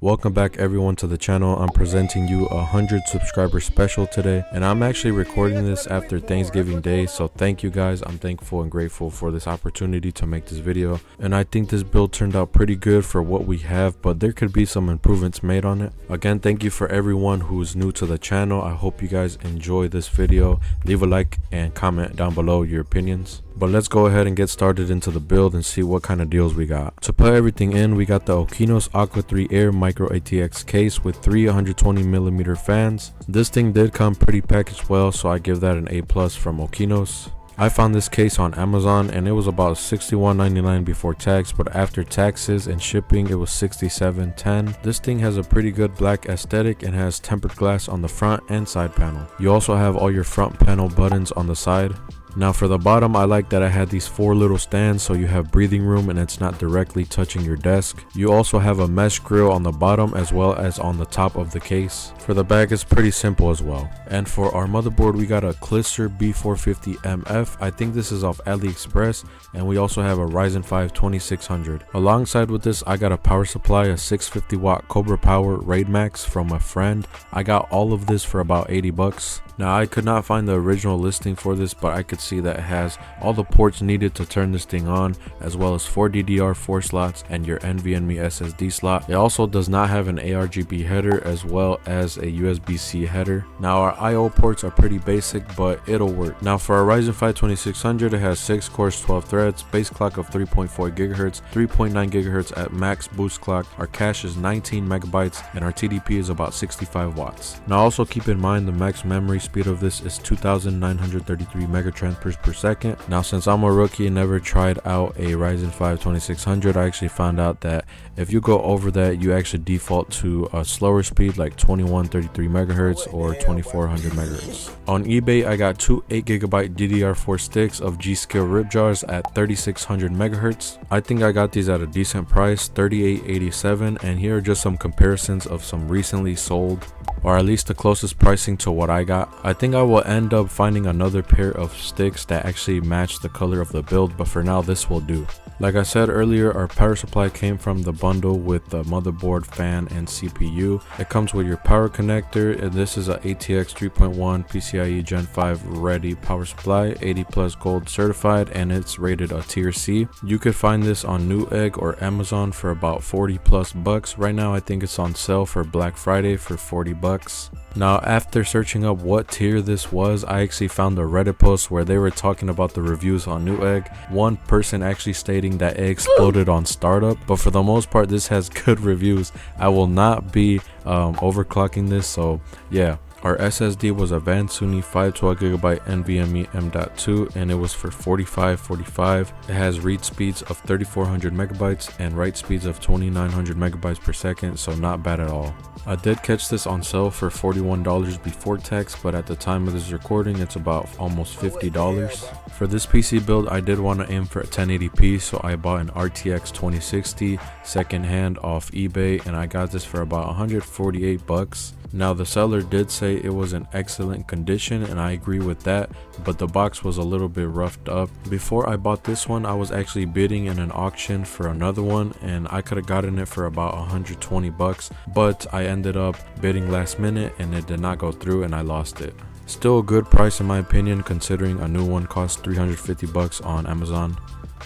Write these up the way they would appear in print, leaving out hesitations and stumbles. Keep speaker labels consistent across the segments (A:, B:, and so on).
A: Welcome back everyone to the channel. I'm presenting you a 100 subscriber special today, and I'm actually recording this after Thanksgiving Day, so thank you guys. I'm thankful and grateful for this opportunity to make this video, and I think this build turned out pretty good for what we have, but there could be some improvements made on it. Again, thank you for everyone who's new to the channel. I hope you guys enjoy this video. Leave a like and comment down below your opinions. But let's go ahead and get started into the build and see what kind of deals we got. To put everything in, we got the Okinos Aqua 3 Air Micro ATX case with 3 120mm fans. This thing did come pretty packaged well, so I give that an A+ from Okinos. I found this case on Amazon and it was about $61.99 before tax, but after taxes and shipping it was $67.10. This thing has a pretty good black aesthetic and has tempered glass on the front and side panel. You also have all your front panel buttons on the side. Now for the bottom, I like that I had these 4 little stands so you have breathing room and it's not directly touching your desk. You also have a mesh grill on the bottom as well as on the top of the case. For the back, it's pretty simple as well. And for our motherboard, we got a KLISSRE B450M-F. I think this is off AliExpress, and we also have a RYZEN 5 2600. Alongside with this, I got a power supply, a 650 watt Cobra Power Raid Max from a friend. I got all of this for about 80 bucks. Now I could not find the original listing for this, but I could see that it has all the ports needed to turn this thing on, as well as 4 DDR4 slots and your NVMe SSD slot. It also does not have an ARGB header as well as a USB-C header. Now our IO ports are pretty basic, but it'll work. Now for our Ryzen 5 2600, it has 6 cores, 12 threads, base clock of 3.4 GHz, 3.9 GHz at max boost clock. Our cache is 19 megabytes and our TDP is about 65 watts. Now also keep in mind the max memory speed of this is 2933 megatransfers per second. Now since I'm a rookie and never tried out a Ryzen 5 2600, I actually found out that if you go over that, you actually default to a slower speed like 2133 megahertz or 2400 megahertz. On eBay, I got 2 8GB DDR4 sticks of GSKILL RIPJAWS at 3600 megahertz. I think I got these at a decent price, $38.87, and here are just some comparisons of some recently sold, or at least the closest pricing to what I got. I think I will end up finding another pair of sticks that actually match the color of the build, but for now this will do. Like I said earlier, our power supply came from the bundle with the motherboard, fan, and CPU. It comes with your power connector, and this is a ATX 3.1 PCIe Gen 5 ready power supply, 80+ gold certified, and it's rated a tier C. You could find this on Newegg or Amazon for about 40+ bucks. Right now I think it's on sale for Black Friday for 40 bucks. Now after searching up what tier this was, I actually found a Reddit post where they were talking about the reviews on Newegg. One person actually stating that it exploded on startup, but for the most part this has good reviews. I will not be overclocking this, so yeah. Our SSD was a Vansuni 512GB NVMe M.2 and it was for $45.45. It has read speeds of 3400 megabytes and write speeds of 2900 megabytes per second, so not bad at all. I did catch this on sale for $41 before tax, but at the time of this recording it's about almost $50. For this PC build, I did want to aim for 1080p, so I bought an RTX 2060 secondhand off eBay, and I got this for about 148 bucks. Now the seller did say it was in excellent condition, and I agree with that, but the box was a little bit roughed up. Before I bought this one, I was actually bidding in an auction for another one, and I could have gotten it for about 120 bucks, but I ended up bidding last minute and it did not go through and I lost it. Still a good price in my opinion, considering a new one costs 350 bucks on Amazon.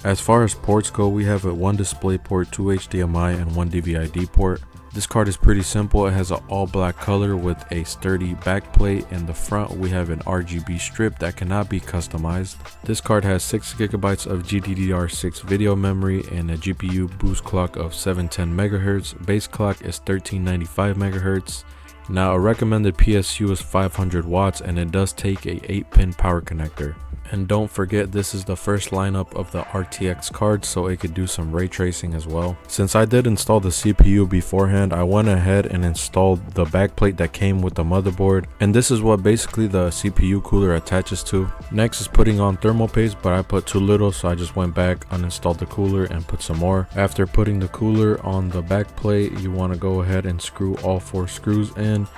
A: As far as ports go, we have a 1 DisplayPort, 2 HDMI, and 1 DVI-D port. This card is pretty simple. It has an all black color with a sturdy backplate. In the front we have an RGB strip that cannot be customized. This card has 6GB of GDDR6 video memory and a GPU boost clock of 710 MHz. Base clock is 1395 MHz. Now a recommended PSU is 500 watts and it does take a 8-pin power connector. And don't forget, this is the first lineup of the RTX card, so it could do some ray tracing as well. Since I did install the CPU beforehand, I went ahead and installed the backplate that came with the motherboard, and this is what basically the CPU cooler attaches to. Next is putting on thermal paste, but I put too little, so I just went back, uninstalled the cooler, and put some more. After putting the cooler on the backplate, you want to go ahead and screw all 4 screws in.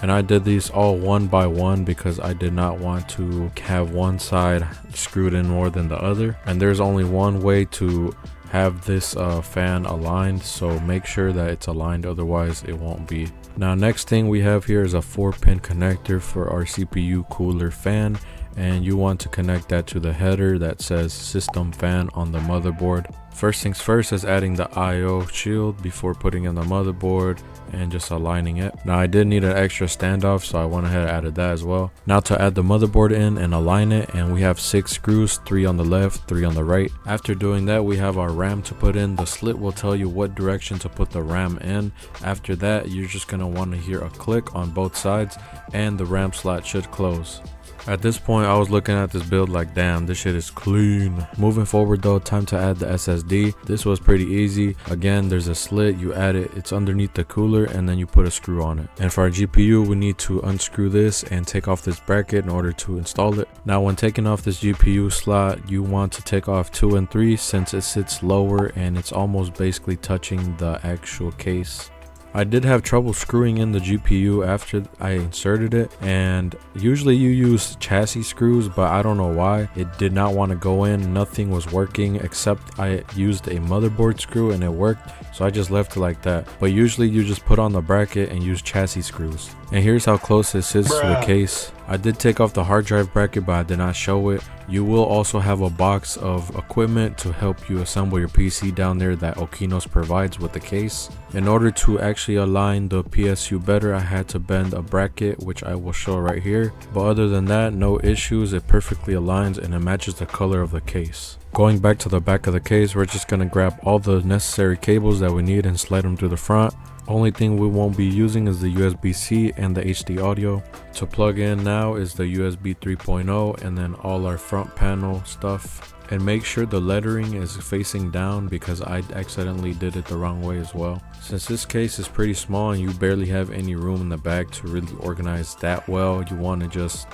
A: And I did these all one by one because I did not want to have one side screwed in more than the other. And there's only one way to have this fan aligned, so make sure that it's aligned, otherwise it won't be. Now next thing we have here is a 4-pin connector for our CPU cooler fan, and you want to connect that to the header that says system fan on the motherboard. First things first is adding the IO shield before putting in the motherboard and just aligning it. Now I did need an extra standoff, so I went ahead and added that as well. Now to add the motherboard in and align it, and we have 6 screws, 3 on the left, 3 on the right. After doing that, we have our RAM to put in. The slit will tell you what direction to put the RAM in. After that, you're just going to want to hear a click on both sides and the RAM slot should close. At this point, I was looking at this build like, damn, this shit is clean. Moving forward though, time to add the SSD. This was pretty easy. Again, there's a slit, you add it, it's underneath the cooler, and then you put a screw on it. And for our GPU, we need to unscrew this and take off this bracket in order to install it. Now when taking off this GPU slot, you want to take off 2 and 3 since it sits lower and it's almost basically touching the actual case. I did have trouble screwing in the GPU after I inserted it, and usually you use chassis screws, but I don't know why it did not want to go in. Nothing was working except I used a motherboard screw and it worked, so I just left it like that. But usually you just put on the bracket and use chassis screws. And here's how close this is to the case. I did take off the hard drive bracket, but I did not show it. You will also have a box of equipment to help you assemble your PC down there that Okinos provides with the case. In order to actually align the PSU better, I had to bend a bracket, which I will show right here. But other than that, no issues. It perfectly aligns and it matches the color of the case. Going back to the back of the case, we're just going to grab all the necessary cables that we need and slide them through the front. Only thing we won't be using is the USB-C and the HD audio. To plug in now is the USB 3.0 and then all our front panel stuff. And make sure the lettering is facing down because I accidentally did it the wrong way as well. Since this case is pretty small and you barely have any room in the back to really organize that well, you want to just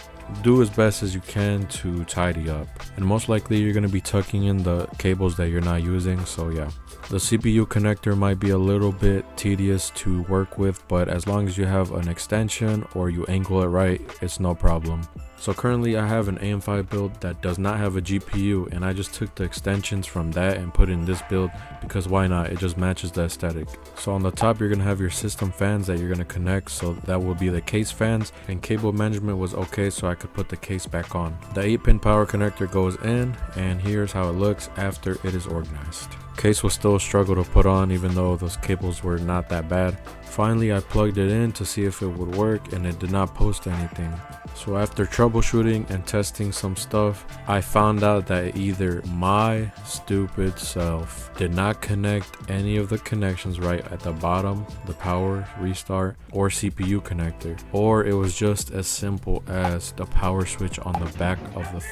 A: do as best as you can to tidy up. And most likely you're going to be tucking in the cables that you're not using, so yeah. The CPU connector might be a little bit tedious to work with, but as long as you have an extension or you angle it right, it's no problem. So currently I have an AM5 build that does not have a GPU, and I just took the extensions from that and put in this build because why not, it just matches the aesthetic. So on the top you're going to have your system fans that you're going to connect, so that will be the case fans, and cable management was okay so I could put the case back on. The 8-pin power connector goes in, and here's how it looks after it is organized. Case was still a struggle to put on even though those cables were not that bad. Finally I plugged it in to see if it would work, and it did not post anything. So after troubleshooting and testing some stuff, I found out that either my stupid self did not connect any of the connections right at the bottom, the power, restart, or CPU connector, or it was just as simple as the power switch on the back of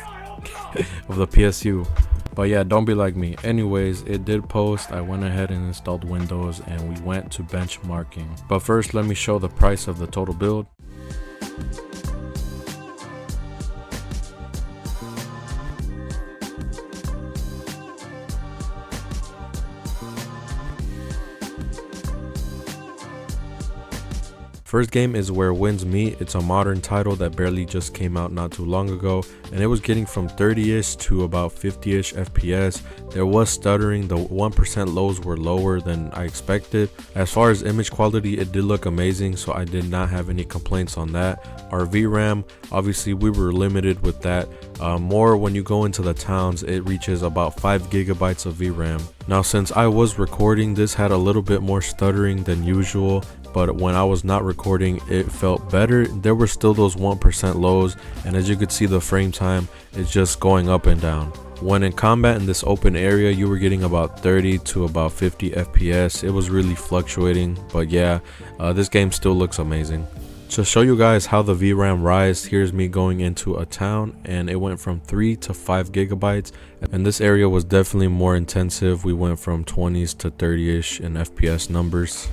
A: the PSU. But yeah, don't be like me. Anyways, it did post. I went ahead and installed Windows and we went to benchmarking. But first, let me show the price of the total build. First game is Where Winds Meet. It's a modern title that barely just came out not too long ago, and it was getting from 30ish to about 50ish FPS. There was stuttering, the 1% lows were lower than I expected. As far as image quality, it did look amazing, so I did not have any complaints on that. Our VRAM, obviously we were limited with that. More when you go into the towns, it reaches about 5 gigabytes of VRAM. Now since I was recording, this had a little bit more stuttering than usual, but when I was not recording it felt better. There were still those 1% lows, and as you could see, the frame time is just going up and down. When in combat in this open area, you were getting about 30 to about 50 FPS. It was really fluctuating, but yeah, this game still looks amazing. To show you guys how the VRAM rise, here's me going into a town and it went from 3 to 5 gigabytes, and this area was definitely more intensive. We went from 20s to 30ish in FPS numbers.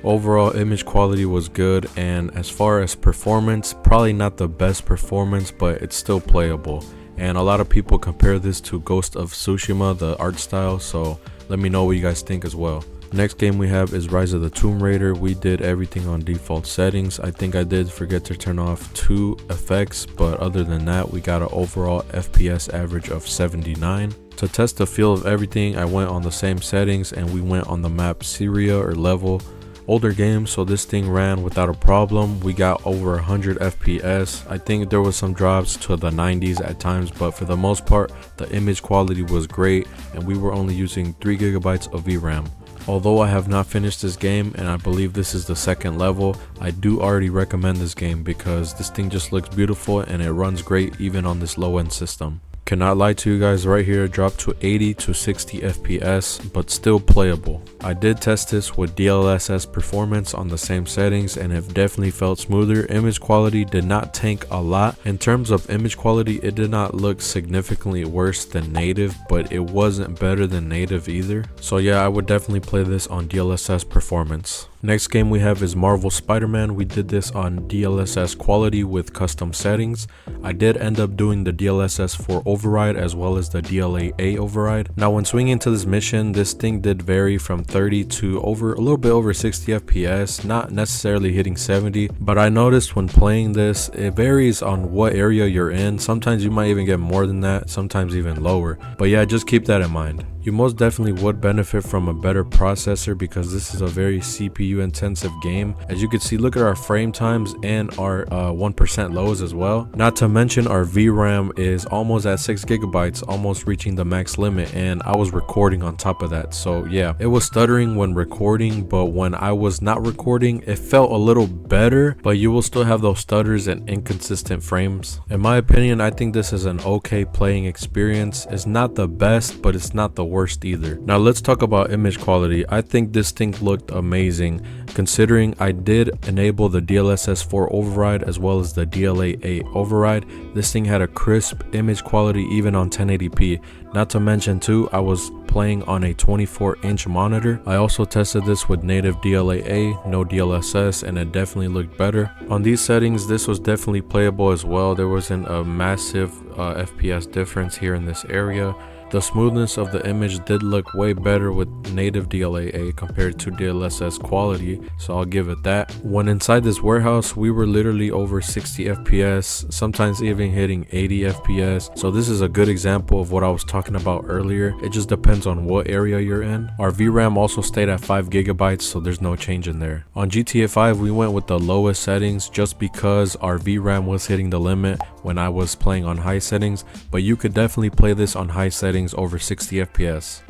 A: Overall image quality was good, and as far as performance, probably not the best performance, but it's still playable. And a lot of people compare this to Ghost of Tsushima, the art style, so let me know what you guys think as well. Next game we have is Rise of the Tomb Raider. We did everything on default settings. I think I did forget to turn off 2 effects, but other than that, we got an overall FPS average of 79. To test the feel of everything, I went on the same settings and we went on the map Syria or level. Older game, so this thing ran without a problem. We got over 100 FPS. I think there was some drops to the 90s at times, but for the most part the image quality was great and we were only using 3 GB of VRAM. Although I have not finished this game and I believe this is the second level, I do already recommend this game because this thing just looks beautiful and it runs great even on this low end system. Cannot lie to you guys, right here dropped to 80 to 60 FPS, but still playable. I did test this with DLSS performance on the same settings and it definitely felt smoother. Image quality did not tank a lot. In terms of image quality, it did not look significantly worse than native, but it wasn't better than native either. So yeah, I would definitely play this on DLSS performance. Next game we have is Marvel Spider-Man. We did this on DLSS quality with custom settings. I did end up doing the DLSS 4 override as well as the DLA override. Now when swinging to this mission, this thing did vary from 30 to a little bit over 60 FPS, not necessarily hitting 70, but I noticed when playing this, it varies on what area you're in. Sometimes you might even get more than that, sometimes even lower. But yeah, just keep that in mind. You most definitely would benefit from a better processor because this is a very CPU intensive game. As you can see, look at our frame times and our 1% lows as well. Not to mention our VRAM is almost at 6 GB, almost reaching the max limit, and I was recording on top of that. So yeah, it was stuttering when recording, but when I was not recording, it felt a little better, but you will still have those stutters and inconsistent frames. In my opinion, I think this is an okay playing experience. It's not the best, but it's not the worst either. Now let's talk about image quality. I think this thing looked amazing considering I did enable the DLSS 4 override as well as the DLA override. This thing had a crisp image quality even on 1080p. Not to mention too, I was playing on a 24-inch monitor. I also tested this with native DLA, no DLSS, and it definitely looked better. On these settings, this was definitely playable as well. There wasn't a massive FPS difference here in this area. The smoothness of the image did look way better with native DLA compared to DLSS quality, so I'll give it that. When inside this warehouse, we were literally over 60 FPS, sometimes even hitting 80 FPS. So this is a good example of what I was talking about earlier. It just depends on what area you're in. Our VRAM also stayed at 5 GB, so there's no change in there. On GTA 5, we went with the lowest settings just because our VRAM was hitting the limit when I was playing on high settings, but you could definitely play this on high settings over 60 FPS.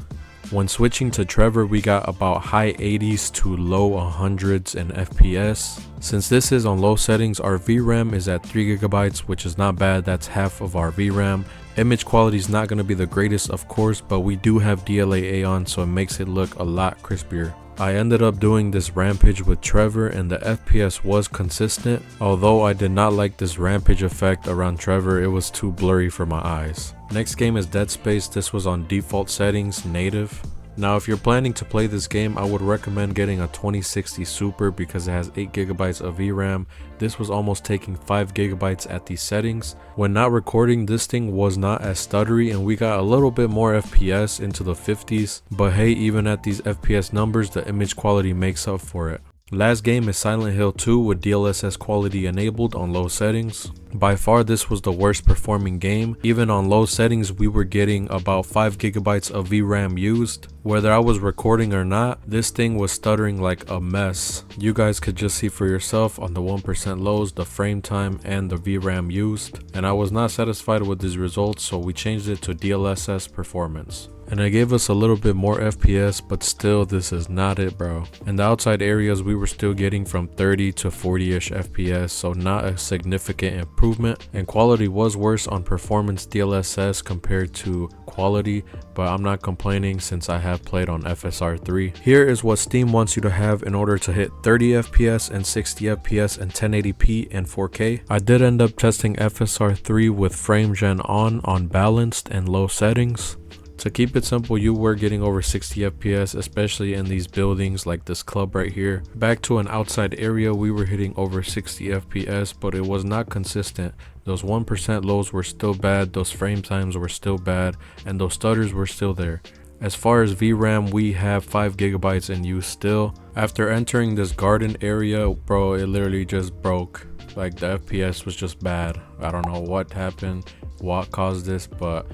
A: When switching to Trevor, we got about high 80s to low 100s in FPS. Since this is on low settings, our VRAM is at 3 GB, which is not bad. That's half of our VRAM. Image quality is not going to be the greatest, of course, but we do have DLA on, so it makes it look a lot crispier. I ended up doing this rampage with Trevor and the FPS was consistent. Although I did not like this rampage effect around Trevor, it was too blurry for my eyes. Next game is Dead Space. This was on default settings, native. Now if you're planning to play this game, I would recommend getting a 2060 Super because it has 8 GB of VRAM. This was almost taking 5 GB at these settings. When not recording, this thing was not as stuttery and we got a little bit more FPS into the 50s. But hey, even at these FPS numbers, the image quality makes up for it. Last game is Silent Hill 2 with DLSS quality enabled on low settings. By far this was the worst performing game. Even on low settings we were getting about 5 GB of VRAM used. Whether I was recording or not, this thing was stuttering like a mess. You guys could just see for yourself on the 1% lows, the frame time and the VRAM used. And I was not satisfied with these results, so we changed it to DLSS performance. And it gave us a little bit more FPS, but still this is not it, bro. In the outside areas we were still getting from 30 to 40ish FPS, so not a significant improvement. And quality was worse on performance DLSS compared to quality, but I'm not complaining since I have played on FSR 3. Here is what Steam wants you to have in order to hit 30 FPS and 60 FPS and 1080p and 4K. I did end up testing FSR 3 with frame gen on balanced and low settings. To keep it simple, you were getting over 60 FPS, especially in these buildings like this club right here. Back to an outside area, we were hitting over 60 FPS, but it was not consistent. Those 1% lows were still bad, those frame times were still bad, and those stutters were still there. As far as VRAM, we have 5 GB in use still. After entering this garden area, bro, it literally just broke. Like the FPS was just bad. I don't know what happened, what caused this, but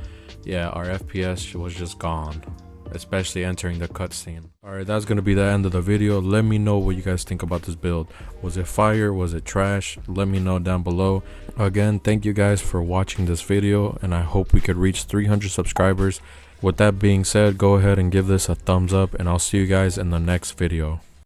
A: yeah, our FPS was just gone, especially entering the cutscene. Alright, that's gonna be the end of the video. Let me know what you guys think about this build. Was it fire? Was it trash? Let me know down below. Again, thank you guys for watching this video, and I hope we could reach 300 subscribers. With that being said, go ahead and give this a thumbs up, and I'll see you guys in the next video.